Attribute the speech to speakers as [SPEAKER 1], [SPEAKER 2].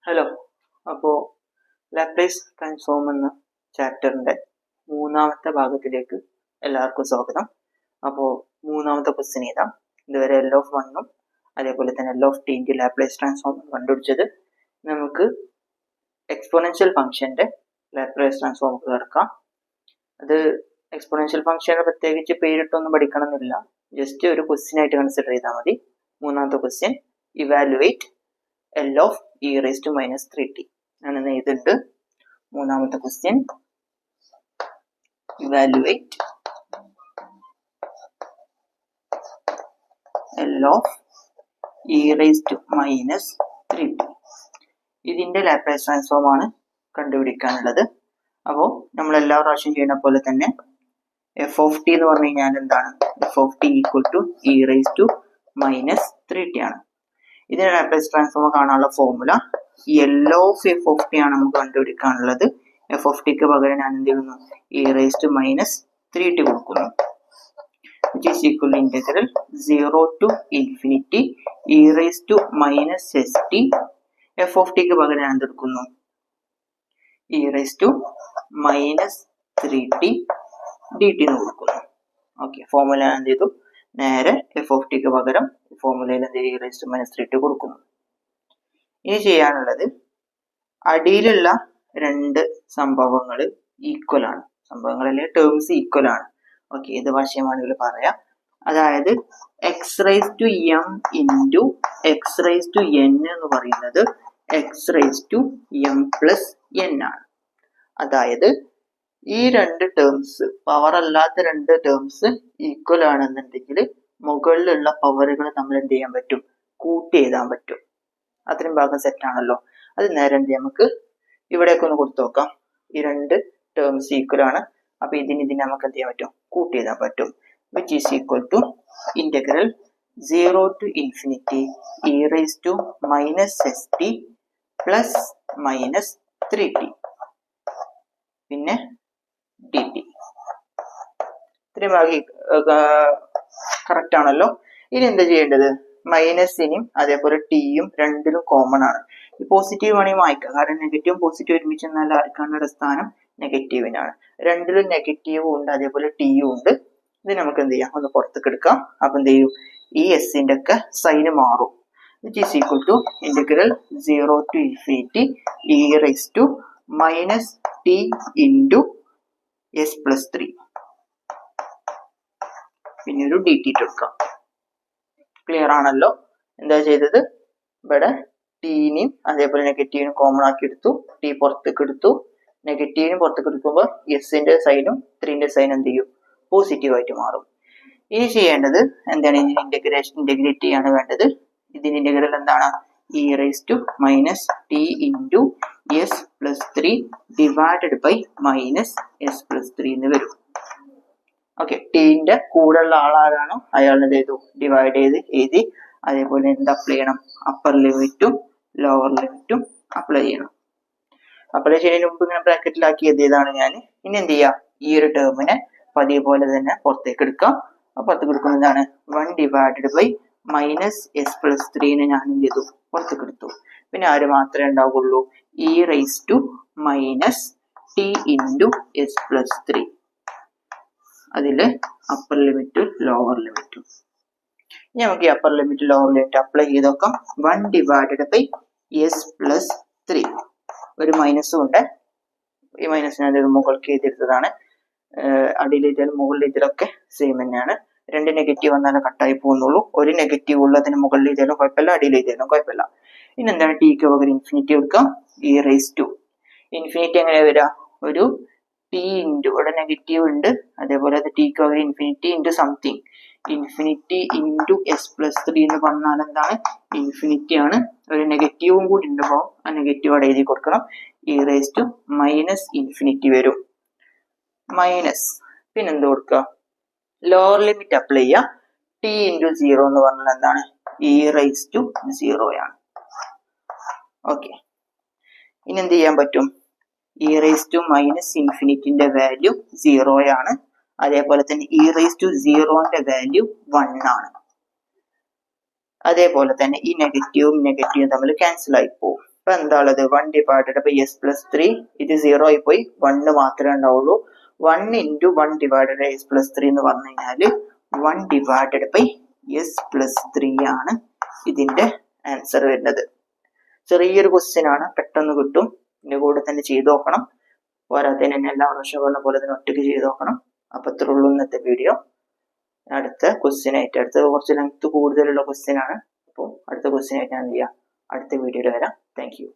[SPEAKER 1] Hello, അപ്പോൾ Laplace transform എന്ന ചാപ്റ്ററിൻ്റെ മൂന്നാമത്തെ ഭാഗത്തിലേക്ക് എല്ലാവർക്കും സ്വാഗതം. അപ്പോൾ മൂന്നാമത്തെ ക്വസ്റ്റ്യൻ എഴുതാം. ഇതുവരെ എൽ ഓഫ് വണ്ണും അതേപോലെ തന്നെ എൽ ഓഫ് ടിൻ്റെ ലാപ്ലേസ് ട്രാൻസ്ഫോം കണ്ടുപിടിച്ചത്. നമുക്ക് എക്സ്പോണൻഷ്യൽ ഫംഗ്ഷൻ്റെ ലാപ്ലേസ് ട്രാൻസ്ഫോം കിടക്കാം. അത് എക്സ്പോണൻഷ്യൽ ഫംഗ്ഷനെ പ്രത്യേകിച്ച് പേരിട്ടൊന്നും പഠിക്കണമെന്നില്ല, ജസ്റ്റ് ഒരു ക്വസ്റ്റ്യൻ ആയിട്ട് കൺസിഡർ ചെയ്താൽ മതി. മൂന്നാമത്തെ question, evaluate L of e raised to minus 3t ആണെന്ന് എഴുതുന്നുണ്ട്. മൂന്നാമത്തെ question, evaluate L of e raised to minus 3t. ഇതിന്റെ ലാപ്ലേസ് ട്രാൻസ്ഫോം ആണ് കണ്ടുപിടിക്കാനുള്ളത്. അപ്പോൾ നമ്മൾ എല്ലാ പ്രാവശ്യം ചെയ്യുന്ന പോലെ തന്നെ എഫ് ഓഫ് ടി എന്ന് പറഞ്ഞു കഴിഞ്ഞാൽ എന്താണ്? F of T equal to E raise to minus 3t ആണ്. ഇതിന്റെ ലാപ്ലേസ് ട്രാൻസ്ഫോം കാണാനുള്ള formula L of F of T ആണ് നമുക്ക് കണ്ടുപിടിക്കാനുള്ളത്. എഫ് ഓഫ് ടിക്ക് പകരം ഞാൻ എന്ത് ചെയ്യുന്നു? E raise to minus 3t കൊടുക്കുന്നു. which is equal to integral 0 to infinity e raised to minus st. F of t പകരം ഞാൻ എന്തെടുക്കുന്നു? E raise to minus 3t dt എന്ന് കൊടുക്കുന്നു. ഓക്കെ, ഫോർമുല ഞാൻ എന്ത് ചെയ്തു? നേരെ എഫ് ഓഫ് ടിക്ക് പകരം ഫോർമുലയിൽ എന്ത് ചെയ്യും? റേസ് ടു മൈനസ് 3t കൊടുക്കുന്നു. ഇനി ചെയ്യാനുള്ളത്, അടിയിലുള്ള രണ്ട് സംഭവങ്ങൾ ഈക്വൽ ആണ്. സംഭവങ്ങളിലെ ടേംസ് ഈക്വൽ ആണ്. ഓക്കെ, ഇത് ഭാഷയമാണെങ്കിൽ പറയാം. അതായത് X raise to M into X raise to N എന്ന് പറയുന്നത് X raise to M plus N ആണ്. അതായത് ഈ രണ്ട് ടേംസ്, പവർ അല്ലാത്ത രണ്ട് ടേംസ് ഈക്വൽ ആണെന്നുണ്ടെങ്കിൽ മുകളിലുള്ള പവറുകൾ നമ്മൾ എന്ത് ചെയ്യാൻ പറ്റും? കൂട്ടി എഴുതാൻ പറ്റും. അത്രയും ഭാഗം സെറ്റ് ആണല്ലോ. അത് നേരെ എന്ത് ചെയ്യാം? നമുക്ക് ഇവിടേക്ക് ഒന്ന് കൊടുത്തു നോക്കാം. ഈ രണ്ട് ടേംസ് ഈക്വൽ ആണ്. അപ്പൊ ഇതിന് നമുക്ക് എന്ത് ചെയ്യാൻ പറ്റും? കൂട്ടി എഴുതാൻ പറ്റും. Which is equal to integral 0 to infinity e raised to minus st plus minus 3t പിന്നെ dt. ഇത്രയും ഭാഗം കറക്റ്റ് ആണല്ലോ. ഇനി എന്താ ചെയ്യേണ്ടത്? മൈനസിനും അതേപോലെ ടിയും രണ്ടിലും കോമൺ ആണ്. ഈ പോസിറ്റീവ് ആണെങ്കിൽ വായിക്കാം, കാരണം നെഗറ്റീവും പോസിറ്റീവ് ഒരുമിച്ച് എന്നാൽ ആർക്കാണ് സ്ഥാനം? നെഗറ്റീവിനാണ്. രണ്ടിലും നെഗറ്റീവും ഉണ്ട്, അതേപോലെ ടിയും ഉണ്ട്. ഇത് നമുക്ക് എന്ത് ചെയ്യാം? ഒന്ന് പുറത്തേക്ക് എടുക്കാം. അപ്പൊ എന്ത് ചെയ്യും? ഈ എസിന്റെ ഒക്കെ സൈന് മാറും. Which is equal to integral 0 to infinity e raised to minus t into s plus 3 പിന്നെ ഒരു dt എടുക്കാം. ക്ലിയർ ആണല്ലോ? എന്താ ചെയ്തത്? ഇവിടെ ടീനെയും അതേപോലെ നെഗറ്റീവിനും കോമൺ ആക്കി എടുത്തു. ടി പുറത്തേക്ക് എടുത്തു. നെഗറ്റീവിനും പുറത്തേക്ക് എടുക്കുമ്പോൾ എസിന്റെ സൈനും 3ന്റെ സൈനും എന്ത് ചെയ്യും? പോസിറ്റീവ് ആയിട്ട് മാറും. ഇനി ചെയ്യേണ്ടത് എന്താണ്? ഇന്റഗ്രേറ്റ് ആണ് വേണ്ടത്. ഇതിന്റെ ഇന്റഗ്രൽ എന്താണ്? E raise to minus T into S plus 3 divided by minus S plus 3 എന്ന് വരും. ഓക്കെ, ടീന്റെ കൂടെ ഉള്ള ആളാരാണോ അയാൾ എന്ത് ചെയ്തു? ഡിവൈഡ് ചെയ്ത് എഴുതി. അതേപോലെ എന്ത് അപ്ലൈ ചെയ്യണം? അപ്പർ ലിമിറ്റും ലോവർ ലിമിറ്റും അപ്ലൈ ചെയ്യണം. അപ്ലൈ ചെയ്യുന്നതിന് മുമ്പ് ഇങ്ങനെ ബ്രാക്കറ്റിലാക്കി എഴുതിയതാണ് ഞാൻ. ഇനി എന്ത് ചെയ്യാം? ഈ ഒരു ടേമിനെ പതിയെ പോലെ തന്നെ പുറത്തേക്ക് എടുക്കാം. പുറത്തേക്ക് എടുക്കുന്നതാണ് 1 divided by minus S plus 3 ഞാൻ എന്ത് ചെയ്തു? പുറത്തേക്ക് എടുത്തു. പിന്നെ ആര് മാത്രമേ ഉണ്ടാവുള്ളൂ? E raise to minus T into S plus 3. അതില് അപ്പർ ലിമിറ്റും ലോവർ ലിമിറ്റും. ഇനി നമുക്ക് ഈ upper limit lower limit apply ചെയ്ത് നോക്കാം. 1 ഡിവൈഡഡ് ബൈ എസ് പ്ലസ് 3. ഒരു മൈനസും ഉണ്ട്. ഈ മൈനസിന് മുകളിലേക്ക് എഴുതിയെടുത്തതാണ്. അടിയിൽ എഴുതിയാലും മുകളിൽ എഴുതിയാലൊക്കെ സെയിം തന്നെയാണ്. രണ്ട് നെഗറ്റീവ് വന്നാലും കട്ടായി പോകുന്നുള്ളൂ. ഒരു നെഗറ്റീവ് ഉള്ളതിന് മുകളിൽ എഴുതിയാലും കുഴപ്പമില്ല, അടിയിൽ എഴുതിയാലും കുഴപ്പമില്ല. ഇനി എന്താണ്? ടിക്ക് പകരം ഇൻഫിനിറ്റി എടുക്കാം. ഇ റേസ് ടു ഇൻഫിനിറ്റി എങ്ങനെ വരിക? ഒരു ടി ഇൻറ്റു, ഇവിടെ നെഗറ്റീവ് ഉണ്ട്, അതേപോലെ അത് ടിക്ക് പകരം infinity into something. Infinity into S plus 3 എന്ന് പറഞ്ഞാൽ എന്താണ്? ഇൻഫിനിറ്റി ആണ്. ഒരു നെഗറ്റീവും കൂടി ഉണ്ടാവും. ആ നെഗറ്റീവ് അവിടെ എഴുതി കൊടുക്കണം. E raise to minus infinity വരും. മൈനസ് പിന്നെ എന്ത് കൊടുക്കുക? ലോവർ ലിമിറ്റ് അപ്ലൈ ചെയ്യുക. ടി ഇൻറ്റു 0 എന്ന് പറഞ്ഞാൽ എന്താണ്? ഇ റേസ് ടു 0 ആണ്. ഓക്കെ, ഇനി എന്ത് ചെയ്യാൻ പറ്റും? ഇ റേസ് ടു മൈനസ് ഇൻഫിനിറ്റിന്റെ വാല്യൂ 0 ആണ്. അതേപോലെ തന്നെ ഇ റേസ് ടു 0ന്റെ വാല്യൂ 1 ആണ്. അതേപോലെ തന്നെ ഈ നെഗറ്റീവും തമ്മിൽ ക്യാൻസൽ ആയി പോകും. ഇപ്പൊ എന്താ ഉള്ളത് 1 ഡിവൈഡഡ് ബൈ എസ് പ്ലസ് 3 ഇത് 0 ആയി പോയി 1 മാത്രമേ ഉണ്ടാവുള്ളൂ 1 into 1 divided by S plus 3 എന്ന് പറഞ്ഞു കഴിഞ്ഞാൽ 1 ഡിവൈഡഡ് ബൈ എസ് പ്ലസ് 3 ആണ് ഇതിന്റെ ആൻസർ വരുന്നത്. ചെറിയൊരു ക്വസ്റ്റ്യൻ ആണ്, പെട്ടെന്ന് കിട്ടും. ഇതിന്റെ കൂടെ തന്നെ ചെയ്ത് നോക്കണം. പോരാത്തതിന് തന്നെ എല്ലാ പ്രാവശ്യം പറഞ്ഞ പോലെ തന്നെ ഒറ്റയ്ക്ക് ചെയ്ത് നോക്കണം. അപ്പൊ ഇത്രേ ഉള്ളൂ ഇന്നത്തെ വീഡിയോ. അടുത്ത ക്വസ്റ്റ്യൻ ആയിട്ട്, അടുത്ത കുറച്ച് ലെങ്ത് കൂടുതലുള്ള ക്വസ്റ്റ്യൻ ആണ്. അപ്പോൾ അടുത്ത ക്വസ്റ്റ്യൻ ആയിട്ട് ഞാൻ എന്ത് ചെയ്യാം, അടുത്ത വീഡിയോയിൽ വരാം. Thank you.